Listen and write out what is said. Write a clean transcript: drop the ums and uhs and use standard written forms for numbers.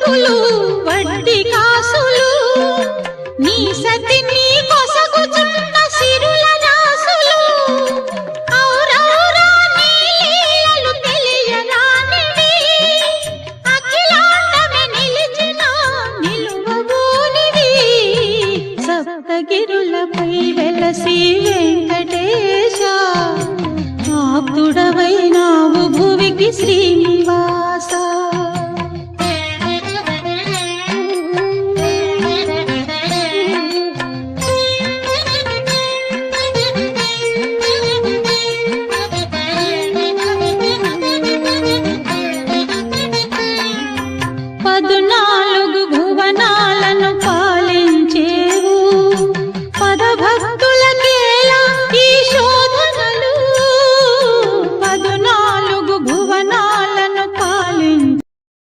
అప్పులు వడ్డీ కాసులు నీ సతి నీ కొసగుచున్న సిరుల రాసులు ఔరౌరా నీ లీలలు తెలియరానివి అఖిలాండమే నిలిచిన నిలువబోనివి సప్తగిరులపై వెలసి వెంకటేశ ఆప్తుడవైనావు భువికి శ్రీనివాస పదున